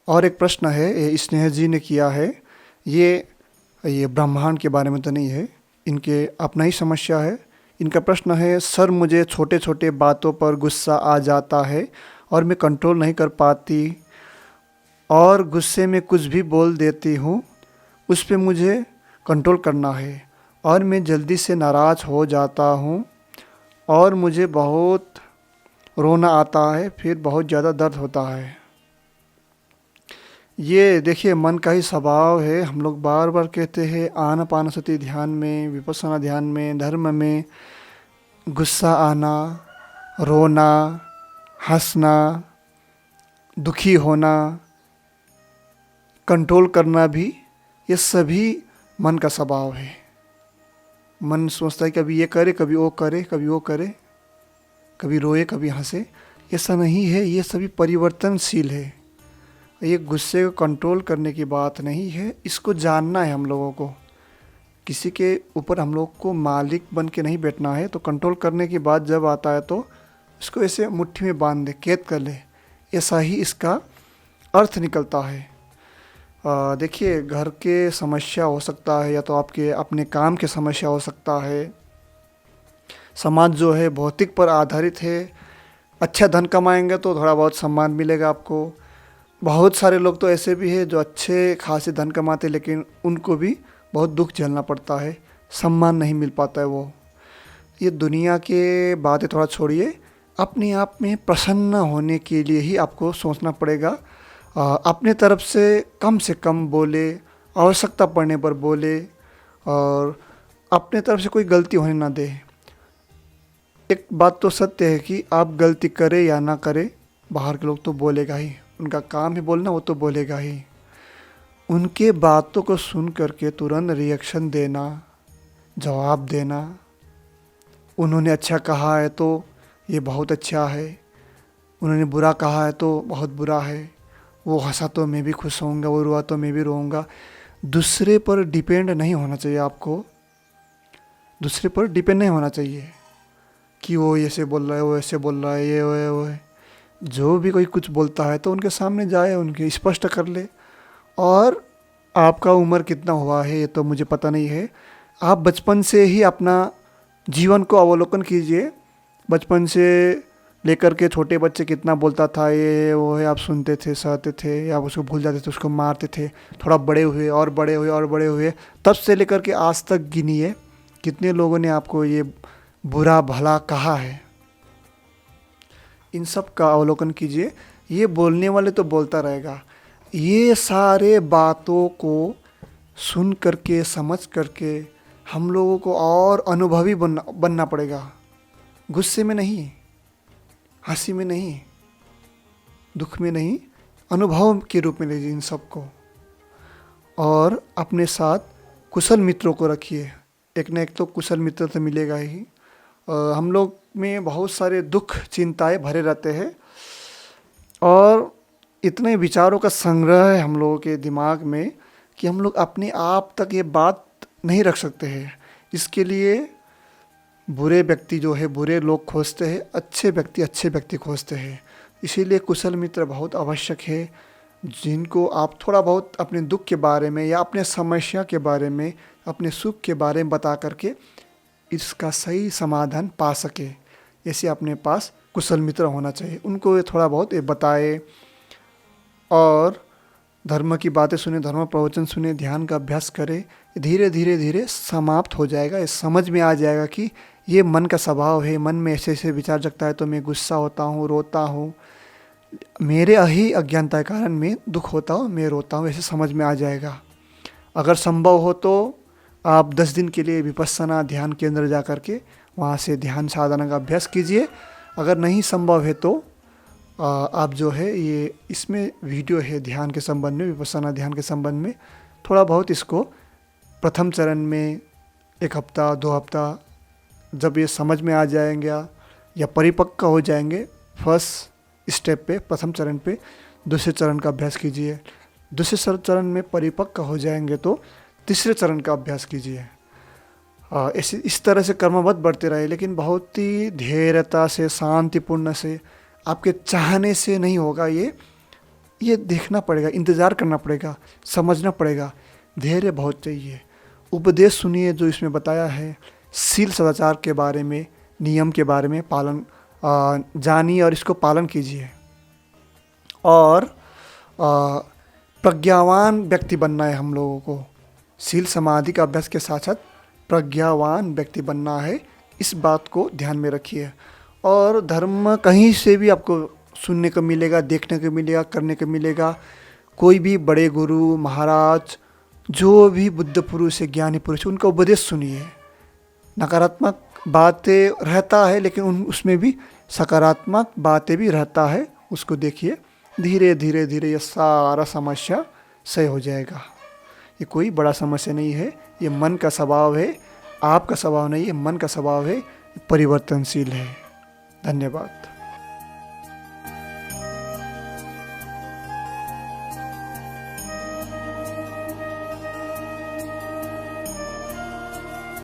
और एक प्रश्न है, ये स्नेह जी ने किया है। ये ये ब्रह्मांड के बारे में तो नहीं है, इनके अपना ही समस्या है। इनका प्रश्न है, सर मुझे छोटे छोटे बातों पर गुस्सा आ जाता है और मैं कंट्रोल नहीं कर पाती और गुस्से में कुछ भी बोल देती हूँ। उस पे मुझे कंट्रोल करना है और मैं जल्दी से नाराज़ हो जाता हूँ और मुझे बहुत रोना आता है, फिर बहुत ज़्यादा दर्द होता है। ये देखिए मन का ही स्वभाव है। हम लोग बार बार कहते हैं आनापानसति ध्यान में, विपश्यना ध्यान में, धर्म में गुस्सा आना, रोना, हंसना, दुखी होना, कंट्रोल करना भी, ये सभी मन का स्वभाव है। मन सोचता है कभी ये करे, कभी वो करे, कभी वो करे, कभी रोए, कभी हंसे। ऐसा नहीं है, ये सभी परिवर्तनशील है। ये गुस्से को कंट्रोल करने की बात नहीं है, इसको जानना है हम लोगों को। किसी के ऊपर हम लोग को मालिक बन के नहीं बैठना है। तो कंट्रोल करने की बात जब आता है तो इसको ऐसे मुट्ठी में बांध दे, कैद कर ले, ऐसा ही इसका अर्थ निकलता है। देखिए घर के समस्या हो सकता है, या तो आपके अपने काम के समस्या हो सकता है। समाज जो है भौतिक पर आधारित है। अच्छा धन कमाएंगे तो थोड़ा बहुत सम्मान मिलेगा आपको। बहुत सारे लोग तो ऐसे भी हैं जो अच्छे खासे धन कमाते, लेकिन उनको भी बहुत दुख झेलना पड़ता है, सम्मान नहीं मिल पाता है वो। ये दुनिया के बातें थोड़ा छोड़िए, अपने आप में प्रसन्न होने के लिए ही आपको सोचना पड़ेगा। अपने तरफ से कम बोले, आवश्यकता पड़ने पर बोले, और अपने तरफ से कोई गलती होने ना दे। एक बात तो सत्य है कि आप गलती करें या ना करें, बाहर के लोग तो बोलेगा ही, उनका काम है बोलना, वो तो बोलेगा ही। उनके बातों को सुन करके तुरंत रिएक्शन देना, जवाब देना। उन्होंने अच्छा कहा है तो ये बहुत अच्छा है, उन्होंने बुरा कहा है तो बहुत बुरा है। वो हंसा तो मैं भी खुश होऊंगा, वो रोआ तो मैं भी रोऊंगा। दूसरे पर डिपेंड नहीं होना चाहिए आपको। दूसरे पर डिपेंड नहीं होना चाहिए कि वो ऐसे बोल रहा है, वो ऐसे बोल रहा है, ये वो है वो है। जो भी कोई कुछ बोलता है तो उनके सामने जाए, उनके स्पष्ट कर ले। और आपका उम्र कितना हुआ है ये तो मुझे पता नहीं है। आप बचपन से ही अपना जीवन को अवलोकन कीजिए। बचपन से लेकर के छोटे बच्चे कितना बोलता था, ये वो है, आप सुनते थे, सहते थे, या आप उसको भूल जाते थे, उसको मारते थे। थोड़ा बड़े हुए और बड़े हुए और बड़े हुए, तब से लेकर के आज तक गिनिए कितने लोगों ने आपको ये बुरा भला कहा है। इन सब का अवलोकन कीजिए। ये बोलने वाले तो बोलता रहेगा। ये सारे बातों को सुन करके, समझ करके हम लोगों को और अनुभवी बनना पड़ेगा। गुस्से में नहीं, हंसी में नहीं, दुख में नहीं, अनुभव के रूप में लीजिए इन सबको। और अपने साथ कुशल मित्रों को रखिए। एक न एक तो कुशल मित्र तो मिलेगा ही। हम लोग में बहुत सारे दुख चिंताएं भरे रहते हैं, और इतने विचारों का संग्रह है हम लोगों के दिमाग में कि हम लोग अपने आप तक ये बात नहीं रख सकते हैं। इसके लिए बुरे व्यक्ति जो है बुरे लोग खोजते हैं, अच्छे व्यक्ति खोजते हैं। इसीलिए कुशल मित्र बहुत आवश्यक है, जिनको आप थोड़ा बहुत अपने दुख के बारे में या अपने समस्या के बारे में, अपने सुख के बारे में बता करके इसका सही समाधान पा सके। ऐसे अपने पास कुशल मित्र होना चाहिए। उनको ये थोड़ा बहुत ये बताए, और धर्म की बातें सुने, धर्म प्रवचन सुने, ध्यान का अभ्यास करें। धीरे धीरे धीरे समाप्त हो जाएगा। ये समझ में आ जाएगा कि ये मन का स्वभाव है। मन में ऐसे ऐसे विचार जगता है तो मैं गुस्सा होता हूँ, रोता हूँ, मेरे ही अज्ञानता के कारण मैं दुख होता हूँ, मैं रोता हूँ, ऐसे समझ में आ जाएगा। अगर संभव हो तो आप 10 दिन के लिए विपश्यना ध्यान केंद्र जा कर के वहाँ से ध्यान साधना का अभ्यास कीजिए। अगर नहीं संभव है तो आप जो है ये इसमें वीडियो है ध्यान के संबंध में, विपश्यना ध्यान के संबंध में। थोड़ा बहुत इसको प्रथम चरण में 1 हफ्ता 2 हफ्ता जब ये समझ में आ जाएंगे या परिपक्व हो जाएंगे, फर्स्ट स्टेप पे, प्रथम चरण पे, दूसरे चरण का अभ्यास कीजिए। दूसरे चरण में परिपक्व हो जाएंगे तो तीसरे चरण का अभ्यास कीजिए। ऐसे इस तरह से कर्मवत बढ़ते रहे, लेकिन बहुत ही धैर्यता से, शांतिपूर्ण से, आपके चाहने से नहीं होगा। ये देखना पड़ेगा, इंतज़ार करना पड़ेगा, समझना पड़ेगा, धैर्य बहुत चाहिए। उपदेश सुनिए जो इसमें बताया है, शील सदाचार के बारे में, नियम के बारे में पालन जानिए और इसको पालन कीजिए। और प्रज्ञावान व्यक्ति बनना है हम लोगों को। शील समाधि का अभ्यास के साथ साथ प्रज्ञावान व्यक्ति बनना है, इस बात को ध्यान में रखिए। और धर्म कहीं से भी आपको सुनने को मिलेगा, देखने को मिलेगा, करने को मिलेगा। कोई भी बड़े गुरु महाराज, जो भी बुद्ध पुरुष है, ज्ञानी पुरुष, उनका उपदेश सुनिए। नकारात्मक बातें रहता है लेकिन उसमें भी सकारात्मक बातें भी रहता है, उसको देखिए। धीरे धीरे धीरे ये सारा समस्या सही हो जाएगा। ये कोई बड़ा समस्या नहीं है, ये मन का स्वभाव है, आपका स्वभाव नहीं है, मन का स्वभाव है, परिवर्तनशील है। धन्यवाद।